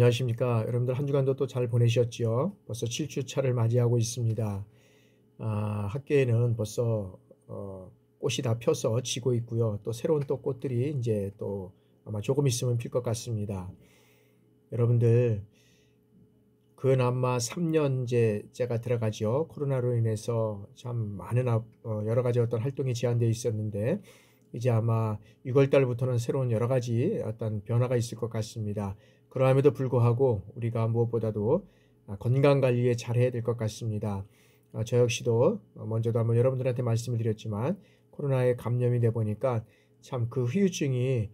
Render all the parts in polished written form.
안녕하십니까. 여러분들 한 주간도 또 잘 보내셨지요? 벌써 7주차를 맞이하고 있습니다. 학교에는 벌써 꽃이 다 펴서 지고 있고요. 또 새로운 또 꽃들이 이제 또 아마 조금 있으면 필 것 같습니다. 여러분들 그나마 3년째가 들어가죠. 코로나로 인해서 참 많은 여러 가지 어떤 활동이 제한되어 있었는데 이제 아마 6월 달부터는 새로운 여러 가지 어떤 변화가 있을 것 같습니다. 그러함에도 불구하고 우리가 무엇보다도 건강 관리에 잘해야 될 것 같습니다. 저 역시도 먼저도 한번 여러분들한테 말씀을 드렸지만 코로나에 감염이 돼 보니까 참 그 후유증이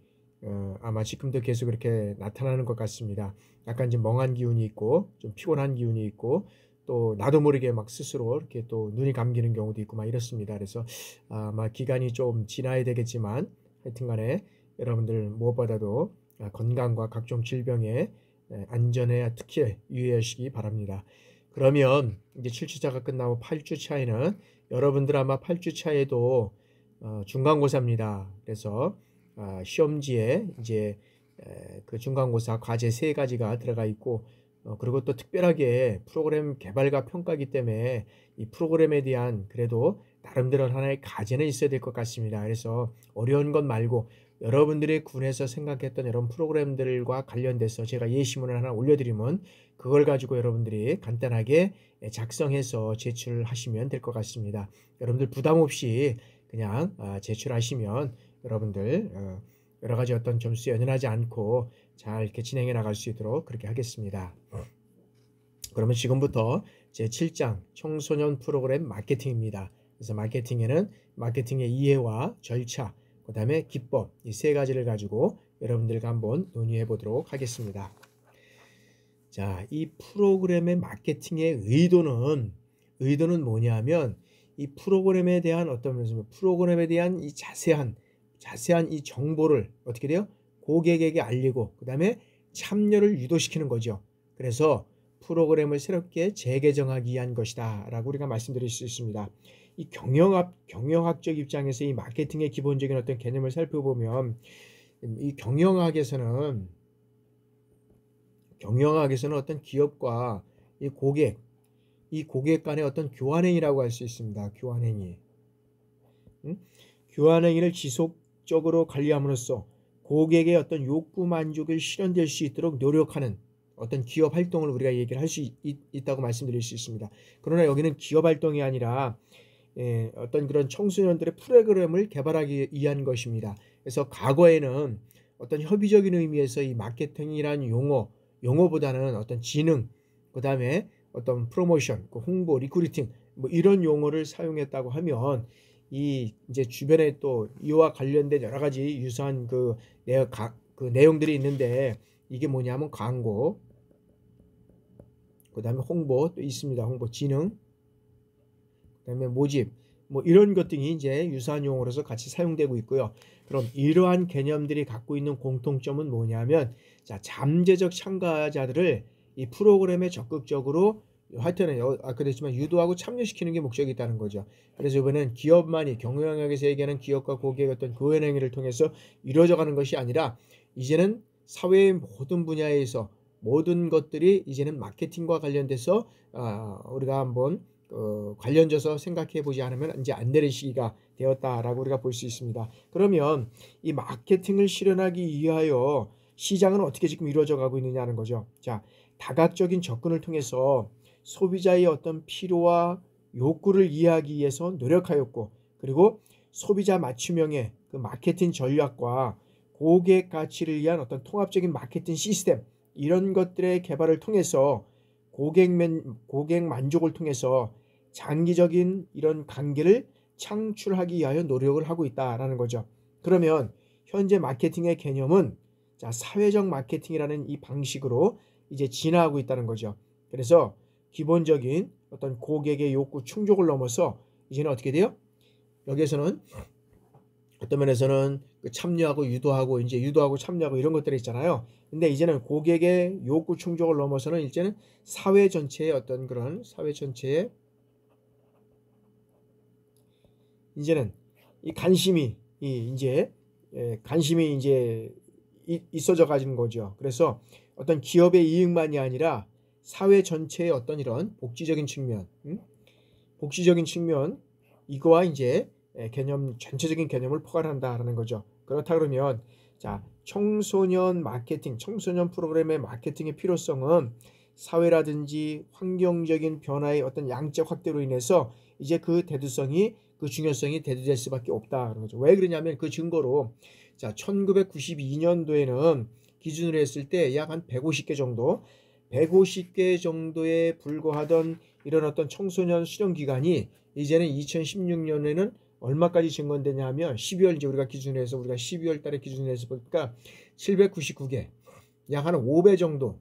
아마 지금도 계속 그렇게 나타나는 것 같습니다. 약간 좀 멍한 기운이 있고 좀 피곤한 기운이 있고 또 나도 모르게 막 스스로 이렇게 또 눈이 감기는 경우도 있고 막 이렇습니다. 그래서 아마 기간이 좀 지나야 되겠지만 하여튼간에 여러분들 무엇보다도 건강과 각종 질병에 안전에 특히 유의하시기 바랍니다. 그러면 이제 7주차가 끝나고 8주차에는 여러분들 아마 8주차에도 중간고사입니다. 그래서 시험지에 이제 그 중간고사 과제 3가지가 들어가 있고 그리고 또 특별하게 프로그램 개발과 평가이기 때문에 이 프로그램에 대한 그래도 나름대로 하나의 과제는 있어야 될 것 같습니다. 그래서 어려운 것 말고 여러분들의 군에서 생각했던 이런 프로그램들과 관련돼서 제가 예시문을 하나 올려드리면 그걸 가지고 여러분들이 간단하게 작성해서 제출하시면 될 것 같습니다. 여러분들 부담 없이 그냥 제출하시면 여러분들 여러 가지 어떤 점수에 연연하지 않고 잘 이렇게 진행해 나갈 수 있도록 그렇게 하겠습니다. 그러면 지금부터 제 7장 청소년 프로그램 마케팅입니다. 그래서 마케팅에는 마케팅의 이해와 절차, 그 다음에 기법 이 3가지를 가지고 여러분들과 한번 논의해 보도록 하겠습니다. 자, 이 프로그램의 마케팅의 의도는 뭐냐면 이 프로그램에 대한 프로그램에 대한 이 자세한 이 정보를 어떻게 돼요? 고객에게 알리고 그 다음에 참여를 유도시키는 거죠. 그래서 프로그램을 새롭게 재개정하기 위한 것이다 라고 우리가 말씀드릴 수 있습니다. 이 경영학적 입장에서 이 마케팅의 기본적인 어떤 개념을 살펴보면 이 경영학에서는 어떤 기업과 이 고객 간의 어떤 교환행위라고 할 수 있습니다. 교환행위. 교환행위를 지속적으로 관리함으로써 고객의 어떤 욕구 만족을 실현될 수 있도록 노력하는 어떤 기업 활동을 우리가 얘기를 할 수 있다고 말씀드릴 수 있습니다. 그러나 여기는 기업 활동이 아니라 어떤 그런 청소년들의 프로그램을 개발하기 위한 것입니다. 그래서 과거에는 어떤 협의적인 의미에서 이 마케팅이란 용어보다는 어떤 지능, 그 다음에 어떤 프로모션, 홍보, 리크루팅 뭐 이런 용어를 사용했다고 하면 이 이제 주변에 또 이와 관련된 여러 가지 유사한 그 내용들이 있는데 이게 뭐냐면 광고, 그 다음에 홍보 또 있습니다. 홍보, 지능, 그 다음에 모집 뭐 이런 것들이 이제 유사한 용어로서 같이 사용되고 있고요. 그럼 이러한 개념들이 갖고 있는 공통점은 뭐냐면 자, 잠재적 참가자들을 이 프로그램에 적극적으로 하여튼 그랬지만 유도하고 참여시키는 게 목적이 있다는 거죠. 그래서 이번엔 기업만이 경영학에서 얘기하는 기업과 고객의 어떤 교환행위를 통해서 이루어져가는 것이 아니라 이제는 사회의 모든 분야에서 모든 것들이 이제는 마케팅과 관련돼서 우리가 한번 관련져서 생각해 보지 않으면 이제 안 되는 시기가 되었다라고 우리가 볼 수 있습니다. 그러면 이 마케팅을 실현하기 위하여 시장은 어떻게 지금 이루어져 가고 있느냐는 거죠. 자, 다각적인 접근을 통해서 소비자의 어떤 필요와 욕구를 이해하기 위해서 노력하였고 그리고 소비자 맞춤형의 그 마케팅 전략과 고객 가치를 위한 어떤 통합적인 마케팅 시스템 이런 것들의 개발을 통해서 고객 만족을 통해서 장기적인 이런 관계를 창출하기 위하여 노력을 하고 있다라는 거죠. 그러면 현재 마케팅의 개념은 자, 사회적 마케팅이라는 이 방식으로 이제 진화하고 있다는 거죠. 그래서 기본적인 어떤 고객의 욕구 충족을 넘어서 이제는 어떻게 돼요? 여기에서는 어떤 면에서는 참여하고 유도하고 이제 유도하고 참여하고 이런 것들이 있잖아요. 근데 이제는 고객의 욕구 충족을 넘어서는 이제는 사회 전체의 어떤 그런 사회 전체의 이제는 이 관심이 이제 있어져 가지는 거죠. 그래서 어떤 기업의 이익만이 아니라 사회 전체의 어떤 이런 복지적인 측면, 복지적인 측면 이거와 이제 개념 전체적인 개념을 포괄한다라는 거죠. 그렇다 그러면 자, 청소년 마케팅, 청소년 프로그램의 마케팅의 필요성은 사회라든지 환경적인 변화의 어떤 양적 확대로 인해서 이제 그 대두성이 그 중요성이 대두될 수밖에 없다는 거죠. 왜 그러냐면 그 증거로 자 1992년도에는 기준으로 했을 때 약 한 150개 정도 150개 정도에 불과하던 이런 어떤 청소년 수련 기관이 이제는 2016년에는 얼마까지 증가되냐 하면 12월 이제 우리가 기준으로 해서 우리가 12월 달에 기준으로 해서 보니까 799개 약 한 5배 정도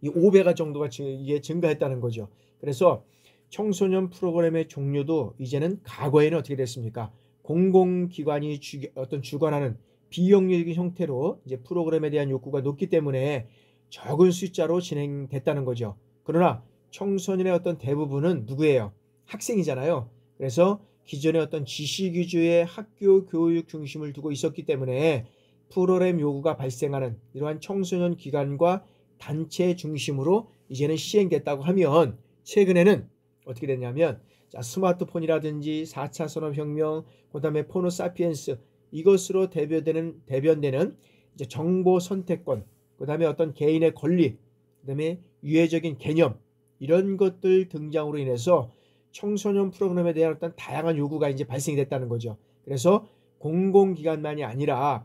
이 5배가 정도가 이게 증가했다는 거죠. 그래서 청소년 프로그램의 종류도 이제는 과거에는 어떻게 됐습니까? 공공기관이 어떤 주관하는 비영리적인 형태로 이제 프로그램에 대한 욕구가 높기 때문에 적은 숫자로 진행됐다는 거죠. 그러나 청소년의 어떤 대부분은 누구예요? 학생이잖아요. 그래서 기존의 어떤 지식 위주의 학교 교육 중심을 두고 있었기 때문에 프로그램 요구가 발생하는 이러한 청소년 기관과 단체 중심으로 이제는 시행됐다고 하면 최근에는 어떻게 됐냐면 자, 스마트폰이라든지 4차 산업혁명, 그 다음에 포노사피엔스 이것으로 대변되는 이제 정보 선택권, 그 다음에 어떤 개인의 권리, 그 다음에 유해적인 개념 이런 것들 등장으로 인해서 청소년 프로그램에 대한 어떤 다양한 요구가 이제 발생이 됐다는 거죠. 그래서 공공기관만이 아니라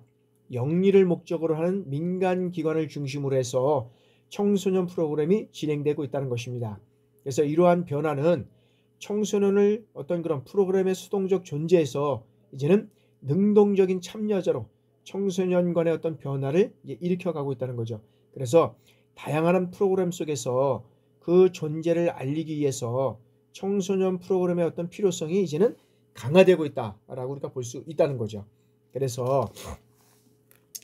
영리를 목적으로 하는 민간기관을 중심으로 해서 청소년 프로그램이 진행되고 있다는 것입니다. 그래서 이러한 변화는 청소년을 어떤 그런 프로그램의 수동적 존재에서 이제는 능동적인 참여자로 청소년 간의 어떤 변화를 일으켜가고 있다는 거죠. 그래서 다양한 프로그램 속에서 그 존재를 알리기 위해서 청소년 프로그램의 어떤 필요성이 이제는 강화되고 있다라고 우리가 볼 수 있다는 거죠. 그래서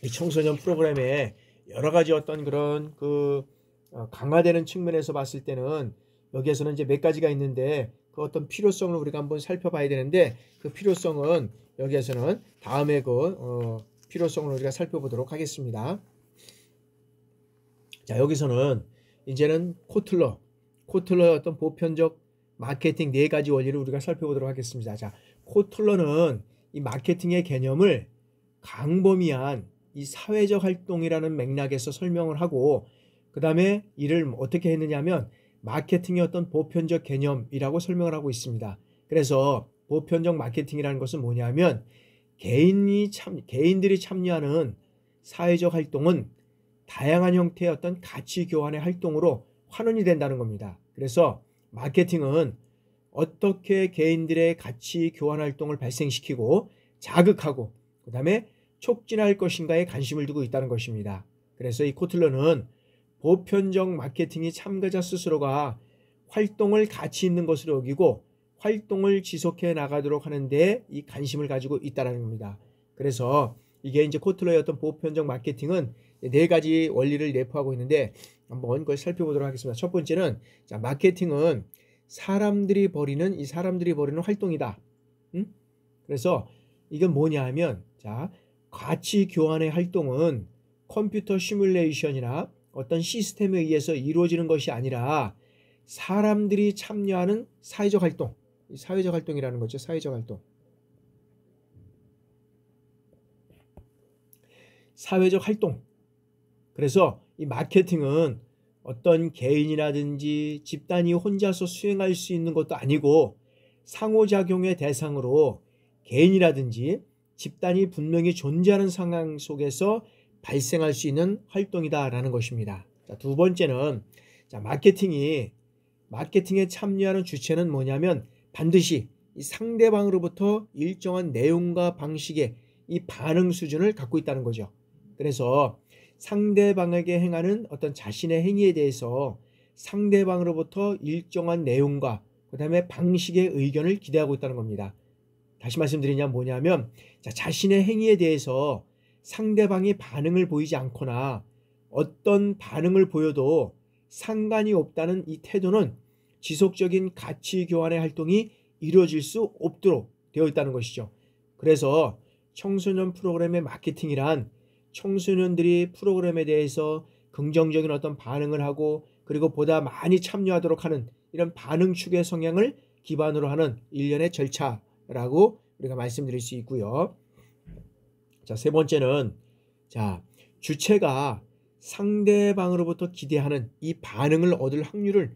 이 청소년 프로그램에 여러 가지 어떤 그런 강화되는 측면에서 봤을 때는 여기에서는 이제 몇 가지가 있는데 그 어떤 필요성을 우리가 한번 살펴봐야 되는데 그 필요성은 여기에서는 다음에 필요성을 우리가 살펴보도록 하겠습니다. 자, 여기서는 이제는 코틀러의 어떤 보편적 마케팅 4가지 원리를 우리가 살펴보도록 하겠습니다. 자, 코틀러는 이 마케팅의 개념을 광범위한 이 사회적 활동이라는 맥락에서 설명을 하고 그 다음에 이를 어떻게 했느냐 하면 마케팅의 어떤 보편적 개념이라고 설명을 하고 있습니다. 그래서 보편적 마케팅이라는 것은 뭐냐면 개인들이 참여하는 사회적 활동은 다양한 형태의 어떤 가치 교환의 활동으로 환원이 된다는 겁니다. 그래서 마케팅은 어떻게 개인들의 가치 교환 활동을 발생시키고 자극하고 그 다음에 촉진할 것인가에 관심을 두고 있다는 것입니다. 그래서 이 코틀러는 보편적 마케팅이 참가자 스스로가 활동을 가치 있는 것으로 여기고 활동을 지속해 나가도록 하는데 이 관심을 가지고 있다는 겁니다. 그래서 이게 이제 코틀러의 어떤 보편적 마케팅은 4가지 원리를 내포하고 있는데 한번 그걸 살펴보도록 하겠습니다. 첫 번째는 자, 마케팅은 사람들이 벌이는 활동이다. 그래서 이건 뭐냐 하면 자, 가치 교환의 활동은 컴퓨터 시뮬레이션이나 어떤 시스템에 의해서 이루어지는 것이 아니라 사람들이 참여하는 사회적 활동, 사회적 활동이라는 거죠. 사회적 활동. 사회적 활동. 그래서 이 마케팅은 어떤 개인이라든지 집단이 혼자서 수행할 수 있는 것도 아니고 상호작용의 대상으로 개인이라든지 집단이 분명히 존재하는 상황 속에서 발생할 수 있는 활동이다라는 것입니다. 자, 두 번째는 자, 마케팅에 참여하는 주체는 뭐냐면 반드시 이 상대방으로부터 일정한 내용과 방식의 이 반응 수준을 갖고 있다는 거죠. 그래서 상대방에게 행하는 어떤 자신의 행위에 대해서 상대방으로부터 일정한 내용과 그 다음에 방식의 의견을 기대하고 있다는 겁니다. 다시 말씀드리냐면 뭐냐면 자신의 행위에 대해서 상대방이 반응을 보이지 않거나 어떤 반응을 보여도 상관이 없다는 이 태도는 지속적인 가치 교환의 활동이 이루어질 수 없도록 되어 있다는 것이죠. 그래서 청소년 프로그램의 마케팅이란 청소년들이 프로그램에 대해서 긍정적인 어떤 반응을 하고 그리고 보다 많이 참여하도록 하는 이런 반응 추계 성향을 기반으로 하는 일련의 절차라고 우리가 말씀드릴 수 있고요. 자, 세 번째는 자, 주체가 상대방으로부터 기대하는 이 반응을 얻을 확률을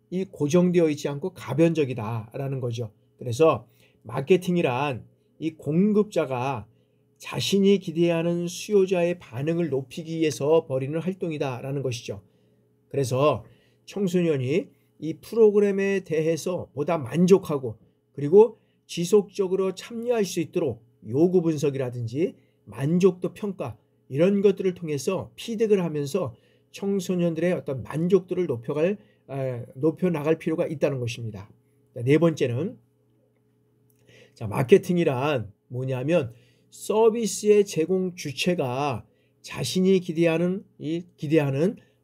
이 고정되어 있지 않고 가변적이다라는 거죠. 그래서 마케팅이란 이 공급자가 자신이 기대하는 수요자의 반응을 높이기 위해서 벌이는 활동이다라는 것이죠. 그래서 청소년이 이 프로그램에 대해서 보다 만족하고 그리고 지속적으로 참여할 수 있도록 요구 분석이라든지 만족도 평가 이런 것들을 통해서 피드백을 하면서 청소년들의 어떤 만족도를 높여 나갈 필요가 있다는 것입니다. 네 번째는 자, 마케팅이란 뭐냐면 서비스의 제공 주체가 자신이 기대하는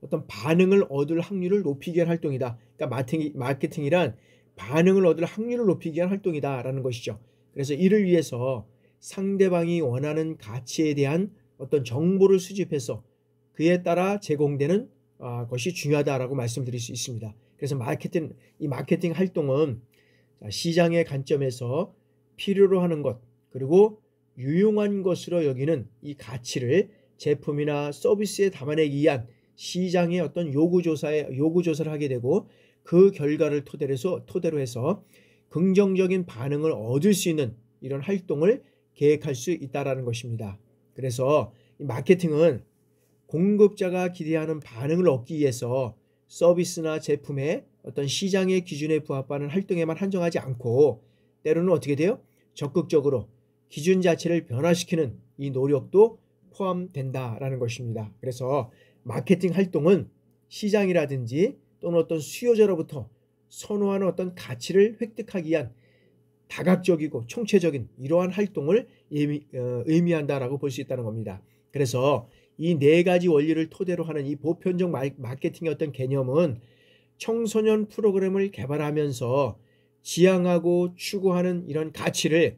어떤 반응을 얻을 확률을 높이기 위한 활동이다. 그러니까 마케팅이란 반응을 얻을 확률을 높이기 위한 활동이다라는 것이죠. 그래서 이를 위해서 상대방이 원하는 가치에 대한 어떤 정보를 수집해서 그에 따라 제공되는 것이 중요하다라고 말씀드릴 수 있습니다. 그래서 이 마케팅 활동은 시장의 관점에서 필요로 하는 것 그리고 유용한 것으로 여기는 이 가치를 제품이나 서비스에 담아내기 위한 시장의 어떤 요구조사를 하게 되고 그 결과를 토대로 해서 긍정적인 반응을 얻을 수 있는 이런 활동을 계획할 수 있다는 것입니다. 그래서 이 마케팅은 공급자가 기대하는 반응을 얻기 위해서 서비스나 제품의 어떤 시장의 기준에 부합하는 활동에만 한정하지 않고 때로는 어떻게 돼요? 적극적으로 기준 자체를 변화시키는 이 노력도 포함된다라는 것입니다. 그래서 마케팅 활동은 시장이라든지 또는 어떤 수요자로부터 선호하는 어떤 가치를 획득하기 위한 다각적이고 총체적인 이러한 활동을 의미한다라고 볼 수 있다는 겁니다. 그래서 이 네 가지 원리를 토대로 하는 이 보편적 마케팅의 어떤 개념은 청소년 프로그램을 개발하면서 지향하고 추구하는 이런 가치를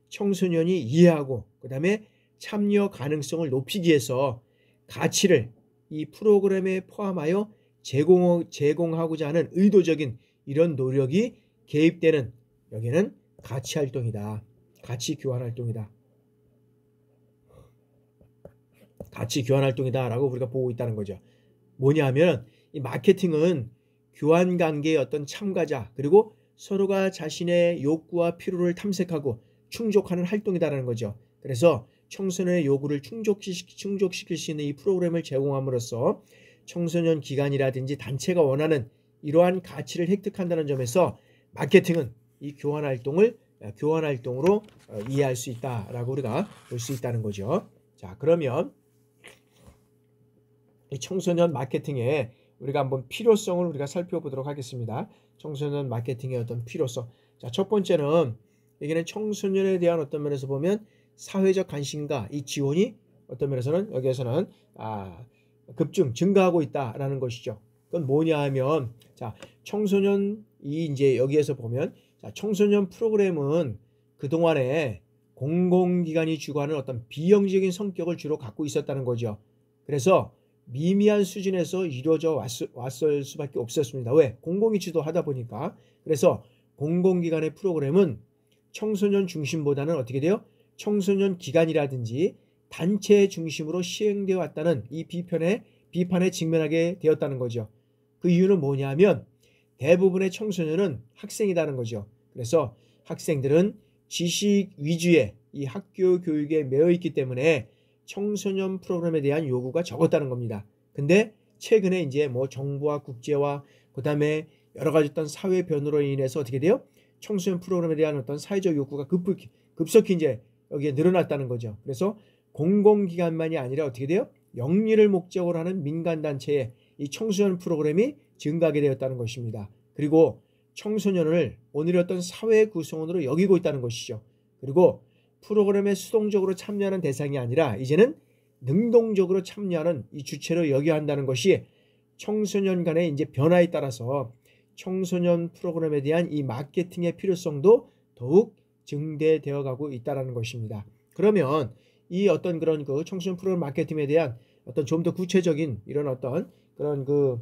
청소년이 이해하고 그 다음에 참여 가능성을 높이기 위해서 가치를 이 프로그램에 포함하여 제공하고자 하는 의도적인 이런 노력이 개입되는 여기는 가치 활동이다. 가치 교환 활동이다. 가치 교환 활동이다라고 우리가 보고 있다는 거죠. 뭐냐면 이 마케팅은 교환 관계의 어떤 참가자 그리고 서로가 자신의 욕구와 필요를 탐색하고 충족하는 활동이다라는 거죠. 그래서 청소년의 요구를 충족시킬 수 있는 이 프로그램을 제공함으로써 청소년 기관이라든지 단체가 원하는 이러한 가치를 획득한다는 점에서 마케팅은 이 교환 활동으로 이해할 수 있다라고 우리가 볼 수 있다는 거죠. 자, 그러면 이 청소년 마케팅의 우리가 한번 필요성을 우리가 살펴보도록 하겠습니다. 청소년 마케팅의 어떤 필요성. 자, 첫 번째는 여기는 청소년에 대한 어떤 면에서 보면 사회적 관심과 이 지원이 어떤 면에서는 여기에서는 증가하고 있다라는 것이죠. 그건 뭐냐 하면 자, 청소년이 이제 여기에서 보면 자, 청소년 프로그램은 그동안에 공공기관이 주관하는 어떤 비형식적인 성격을 주로 갖고 있었다는 거죠. 그래서 미미한 수준에서 이루어져 왔을 수밖에 없었습니다. 왜? 공공이 주도하다 보니까. 그래서 공공기관의 프로그램은 청소년 중심보다는 어떻게 돼요? 청소년 기관이라든지 단체 중심으로 시행되어 왔다는 이 비판에 직면하게 되었다는 거죠. 그 이유는 뭐냐면 대부분의 청소년은 학생이라는 거죠. 그래서 학생들은 지식 위주의 이 학교 교육에 매여 있기 때문에 청소년 프로그램에 대한 요구가 적었다는 겁니다. 근데 최근에 이제 뭐 정부와 국제와 그다음에 여러 가지 어떤 사회 변화로 인해서 어떻게 돼요? 청소년 프로그램에 대한 어떤 사회적 욕구가 급속히 이제 여기에 늘어났다는 거죠. 그래서 공공기관만이 아니라 어떻게 돼요? 영리를 목적으로 하는 민간단체의 이 청소년 프로그램이 증가하게 되었다는 것입니다. 그리고 청소년을 오늘의 어떤 사회 구성원으로 여기고 있다는 것이죠. 그리고 프로그램에 수동적으로 참여하는 대상이 아니라 이제는 능동적으로 참여하는 이 주체로 여겨야 한다는 것이 청소년 간의 이제 변화에 따라서 청소년 프로그램에 대한 이 마케팅의 필요성도 더욱 증대되어 가고 있다는 것입니다. 그러면 이 어떤 그런 그 청소년 프로그램 마케팅에 대한 어떤 좀 더 구체적인 이런 어떤 그런 그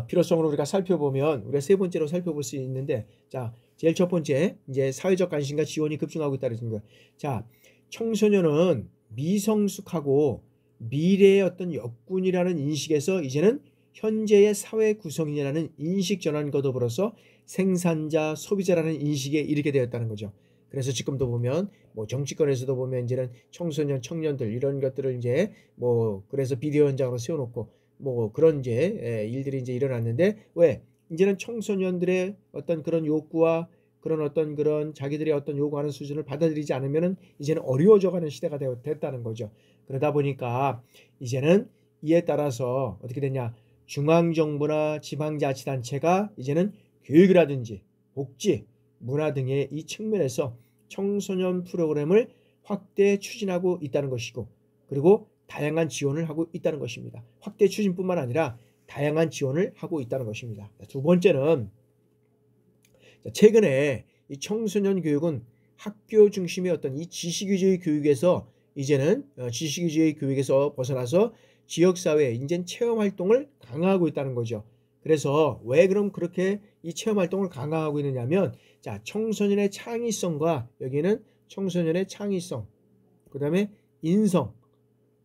필요성으로 우리가 살펴보면 우리가 세 번째로 살펴볼 수 있는데, 자, 제일 첫 번째 이제 사회적 관심과 지원이 급증하고 있다는 거예요. 자, 청소년은 미성숙하고 미래의 어떤 역군이라는 인식에서 이제는 현재의 사회 구성인이라는 인식 전환과 더불어서 생산자, 소비자라는 인식에 이르게 되었다는 거죠. 그래서 지금도 보면 뭐 정치권에서도 보면 이제는 청소년, 청년들 이런 것들을 이제 뭐 그래서 비디오 현장으로 세워놓고 뭐 그런 이제 일들이 이제 일어났는데, 왜? 이제는 청소년들의 어떤 그런 욕구와 그런 어떤 그런 자기들의 어떤 요구하는 수준을 받아들이지 않으면은 이제는 어려워져가는 시대가 됐다는 거죠. 그러다 보니까 이제는 이에 따라서 어떻게 되냐? 중앙정부나 지방자치단체가 이제는 교육이라든지 복지, 문화 등의 이 측면에서 청소년 프로그램을 확대 추진하고 있다는 것이고, 그리고 다양한 지원을 하고 있다는 것입니다. 확대 추진뿐만 아니라 다양한 지원을 하고 있다는 것입니다. 두 번째는 최근에 이 청소년 교육은 학교 중심의 어떤 이 지식위주의 교육에서 이제는 지식위주의 교육에서 벗어나서 지역사회, 이제 체험활동을 강화하고 있다는 거죠. 그래서 왜 그럼 그렇게 이 체험활동을 강화하고 있느냐면, 자, 청소년의 창의성과 여기는 청소년의 창의성, 그 다음에 인성,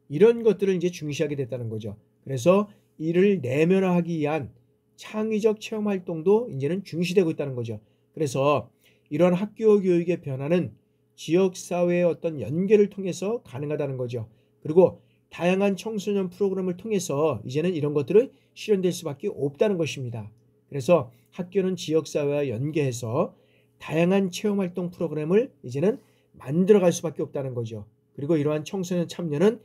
이런 것들을 이제 중시하게 됐다는 거죠. 그래서 이를 내면화하기 위한 창의적 체험 활동도 이제는 중시되고 있다는 거죠. 그래서 이런 학교 교육의 변화는 지역사회의 어떤 연계를 통해서 가능하다는 거죠. 그리고 다양한 청소년 프로그램을 통해서 이제는 이런 것들을 실현될 수밖에 없다는 것입니다. 그래서 학교는 지역사회와 연계해서 다양한 체험활동 프로그램을 이제는 만들어갈 수밖에 없다는 거죠. 그리고 이러한 청소년 참여는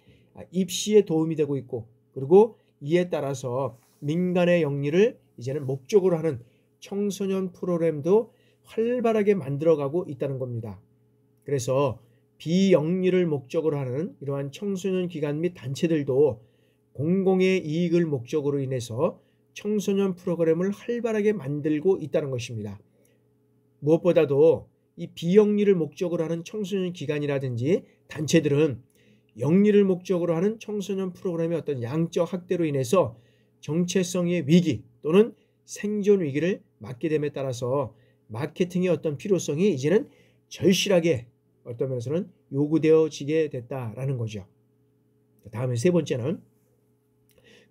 입시에 도움이 되고 있고, 그리고 이에 따라서 민간의 영리를 이제는 목적으로 하는 청소년 프로그램도 활발하게 만들어가고 있다는 겁니다. 그래서 비영리를 목적으로 하는 이러한 청소년 기관 및 단체들도 공공의 이익을 목적으로 인해서 청소년 프로그램을 활발하게 만들고 있다는 것입니다. 무엇보다도 이 비영리를 목적으로 하는 청소년 기관이라든지 단체들은 영리를 목적으로 하는 청소년 프로그램의 어떤 양적 확대로 인해서 정체성의 위기 또는 생존 위기를 맞게 됨에 따라서 마케팅의 어떤 필요성이 이제는 절실하게 어떤 면에서는 요구되어지게 됐다라는 거죠. 다음에 세 번째는,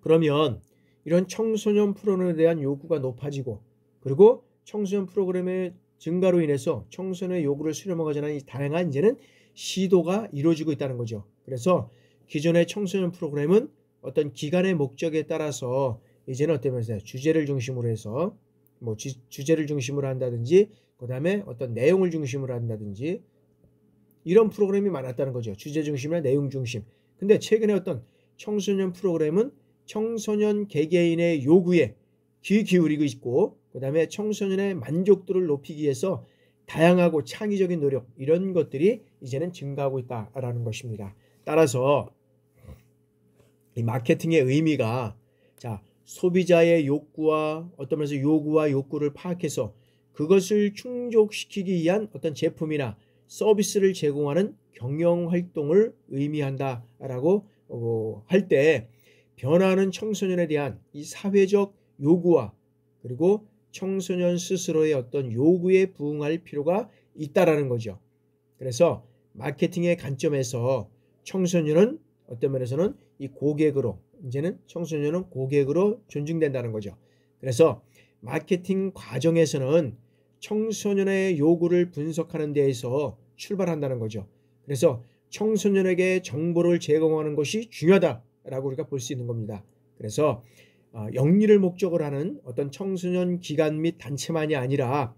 그러면 이런 청소년 프로그램에 대한 요구가 높아지고, 그리고 청소년 프로그램의 증가로 인해서 청소년의 요구를 수렴하고자 하는 다양한 이제는 시도가 이루어지고 있다는 거죠. 그래서 기존의 청소년 프로그램은 어떤 기관의 목적에 따라서 이제는 어떤 면에서 주제를 중심으로 해서 뭐 주제를 중심으로 한다든지, 그 다음에 어떤 내용을 중심으로 한다든지, 이런 프로그램이 많았다는 거죠. 주제 중심이나 내용 중심. 근데 최근에 어떤 청소년 프로그램은 청소년 개개인의 요구에 귀 기울이고 있고, 그 다음에 청소년의 만족도를 높이기 위해서 다양하고 창의적인 노력, 이런 것들이 이제는 증가하고 있다라는 것입니다. 따라서 이 마케팅의 의미가, 자, 소비자의 욕구와 어떤 면에서 요구와 욕구를 파악해서 그것을 충족시키기 위한 어떤 제품이나 서비스를 제공하는 경영활동을 의미한다라고 할 때, 변화하는 청소년에 대한 이 사회적 요구와 그리고 청소년 스스로의 어떤 요구에 부응할 필요가 있다라는 거죠. 그래서 마케팅의 관점에서 청소년은 어떤 면에서는 이 고객으로, 이제는 청소년은 고객으로 존중된다는 거죠. 그래서 마케팅 과정에서는 청소년의 요구를 분석하는 데에서 출발한다는 거죠. 그래서 청소년에게 정보를 제공하는 것이 중요하다라고 우리가 볼 수 있는 겁니다. 그래서 영리를 목적으로 하는 어떤 청소년 기관 및 단체만이 아니라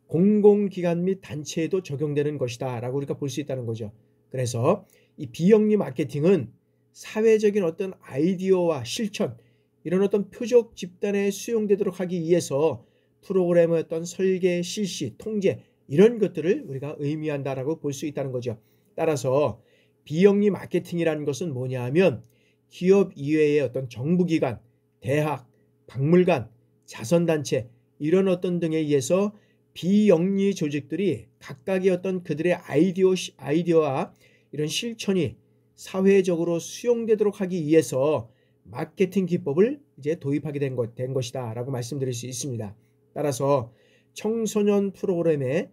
공공기관 및 단체에도 적용되는 것이다 라고 우리가 볼 수 있다는 거죠. 그래서 이 비영리 마케팅은 사회적인 어떤 아이디어와 실천, 이런 어떤 표적 집단에 수용되도록 하기 위해서 프로그램의 어떤 설계, 실시, 통제, 이런 것들을 우리가 의미한다라고 볼 수 있다는 거죠. 따라서 비영리 마케팅이라는 것은 뭐냐 하면 기업 이외의 어떤 정부기관, 대학, 박물관, 자선단체, 이런 어떤 등에 의해서 비영리 조직들이 각각의 어떤 그들의 아이디어와 이런 실천이 사회적으로 수용되도록 하기 위해서 마케팅 기법을 이제 도입하게 된 것이다 라고 말씀드릴 수 있습니다. 따라서 청소년 프로그램에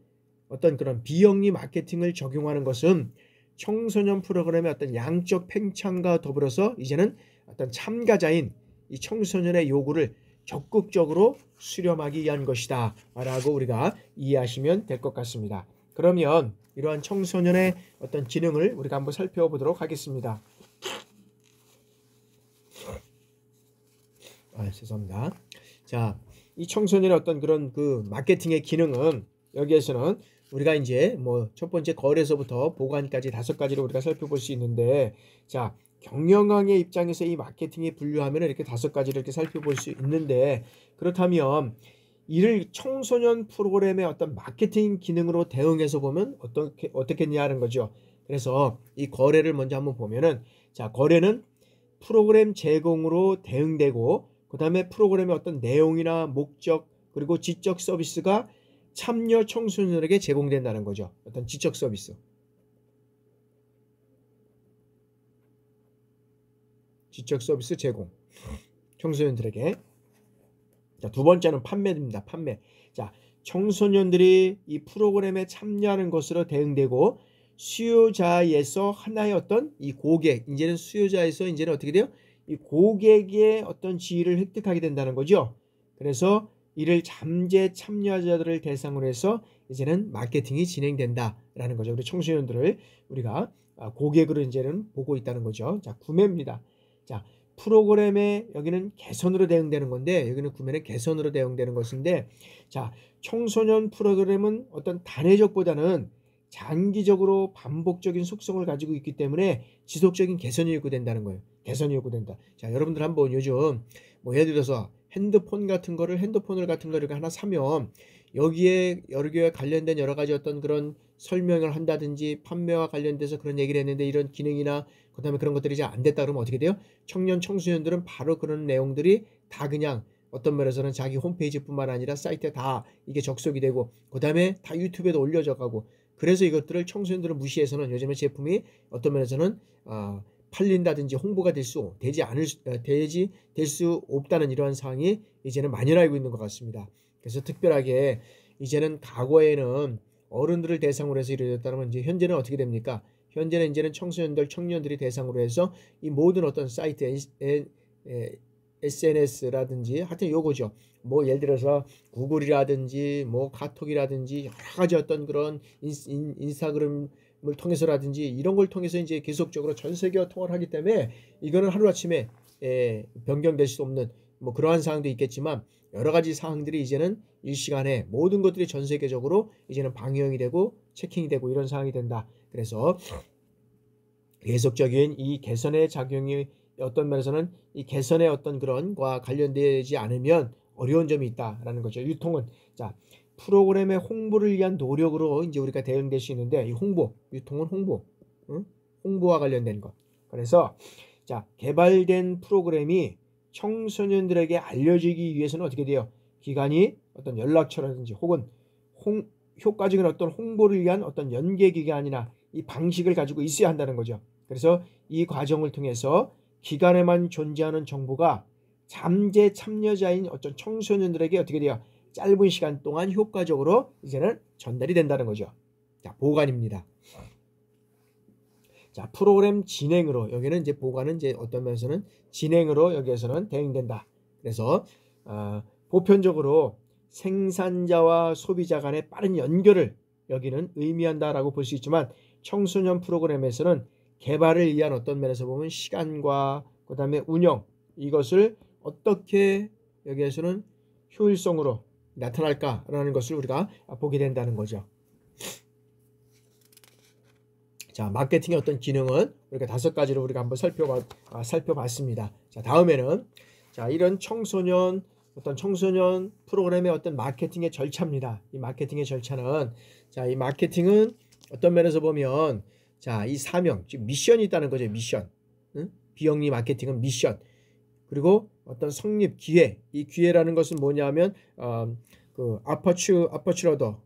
어떤 그런 비영리 마케팅을 적용하는 것은 청소년 프로그램의 어떤 양적 팽창과 더불어서 이제는 어떤 참가자인 이 청소년의 요구를 적극적으로 수렴하기 위한 것이다 라고 우리가 이해하시면 될 것 같습니다. 그러면 이러한 청소년의 어떤 기능을 우리가 한번 살펴보도록 하겠습니다. 죄송합니다. 자, 이 청소년의 어떤 그런 그 마케팅의 기능은 여기에서는 우리가 이제 뭐 첫 번째 거래서부터 보관까지 5가지를 우리가 살펴볼 수 있는데, 자, 경영학의 입장에서 이 마케팅이 분류하면 이렇게 5가지를 이렇게 살펴볼 수 있는데, 그렇다면 이를 청소년 프로그램의 어떤 마케팅 기능으로 대응해서 보면 어떻겠냐는 거죠. 그래서 이 거래를 먼저 한번 보면은, 자, 거래는 프로그램 제공으로 대응되고, 그 다음에 프로그램의 어떤 내용이나 목적 그리고 지적 서비스가 참여 청소년에게 제공된다는 거죠. 어떤 지적 서비스. 지적 서비스 제공. 청소년들에게. 자, 두 번째는 판매입니다. 판매. 자, 청소년들이 이 프로그램에 참여하는 것으로 대응되고, 수요자에서 하나의 어떤 이 고객, 이제는 수요자에서 이제는 어떻게 돼요? 이 고객의 어떤 지위를 획득하게 된다는 거죠. 그래서 이를 잠재 참여자들을 대상으로 해서 이제는 마케팅이 진행된다라는 거죠. 우리 청소년들을 우리가 고객으로 이제는 보고 있다는 거죠. 자, 구매입니다. 자, 프로그램에 여기는 개선으로 대응되는 건데, 여기는 구매는 개선으로 대응되는 것인데, 자, 청소년 프로그램은 어떤 단회적보다는 장기적으로 반복적인 속성을 가지고 있기 때문에 지속적인 개선이 요구된다는 거예요. 개선이 요구된다. 자, 여러분들 한번 요즘 뭐 예를 들어서 핸드폰을 같은 거를 하나 사면 여기에 여러 개와 관련된 여러 가지 어떤 그런 설명을 한다든지 판매와 관련돼서 그런 얘기를 했는데 이런 기능이나 그다음에 그런 것들이 잘 안 됐다 그러면 어떻게 돼요? 청소년들은 바로 그런 내용들이 다 그냥 어떤 면에서는 자기 홈페이지뿐만 아니라 사이트에 다 이게 접속이 되고, 그다음에 다 유튜브에도 올려져 가고, 그래서 이것들을 청소년들은 무시해서는 요즘에 제품이 어떤 면에서는 팔린다든지 홍보가 될 수 없다는 이러한 상황이 이제는 만연하고 있는 것 같습니다. 그래서 특별하게 이제는 과거에는 어른들을 대상으로 해서 이루어졌다면 이제 현재는 어떻게 됩니까? 현재는 이제는 청년들이 대상으로 해서 이 모든 어떤 사이트 SNS라든지 하여튼 요거죠. 뭐 예를 들어서 구글이라든지 뭐 카톡이라든지 여러 가지 어떤 그런 인스타그램을 통해서라든지 이런 걸 통해서 이제 계속적으로 전 세계와 통화를 하기 때문에 이거는 하루아침에 변경될 수 없는 뭐 그러한 사항도 있겠지만, 여러 가지 사항들이 이제는 일시간에 모든 것들이 전 세계적으로 이제는 방영이 되고 체킹이 되고 이런 상황이 된다. 그래서 계속적인 이 개선의 작용이 어떤 면에서는 이 개선의 어떤 그런 과 관련되지 않으면 어려운 점이 있다라는 거죠. 유통은, 자, 프로그램의 홍보를 위한 노력으로 이제 우리가 대응될 수 있는데, 이 유통은 홍보와 관련된 것. 그래서 자, 개발된 프로그램이 청소년들에게 알려지기 위해서는 어떻게 돼요? 기관이 어떤 연락처라든지 혹은 효과적인 어떤 홍보를 위한 어떤 연계 기관이나 이 방식을 가지고 있어야 한다는 거죠. 그래서 이 과정을 통해서 기관에만 존재하는 정보가 잠재 참여자인 어떤 청소년들에게 어떻게 돼요? 짧은 시간 동안 효과적으로 이제는 전달이 된다는 거죠. 자, 보관입니다. 자, 프로그램 진행으로, 여기는 이제 보관은 이제 어떤 면에서는 진행으로 여기에서는 대응된다. 그래서 보편적으로 생산자와 소비자 간의 빠른 연결을 여기는 의미한다라고 볼 수 있지만, 청소년 프로그램에서는 개발을 위한 어떤 면에서 보면 시간과 그 다음에 운영, 이것을 어떻게 여기에서는 효율성으로 나타날까라는 것을 우리가 보게 된다는 거죠. 자, 마케팅의 어떤 기능은 우리가 5가지로 우리가 한번 살펴봤습니다. 자, 다음에는 자, 이런 청소년 프로그램의 어떤 마케팅의 절차입니다. 이 마케팅의 절차는, 자, 이 마케팅은 어떤 면에서 보면, 자, 이 사명, 즉 미션이 있다는 거죠. 미션. 비영리 마케팅은 미션. 그리고 어떤 성립 기회. 이 기회라는 것은 뭐냐면 그 아퍼츄러더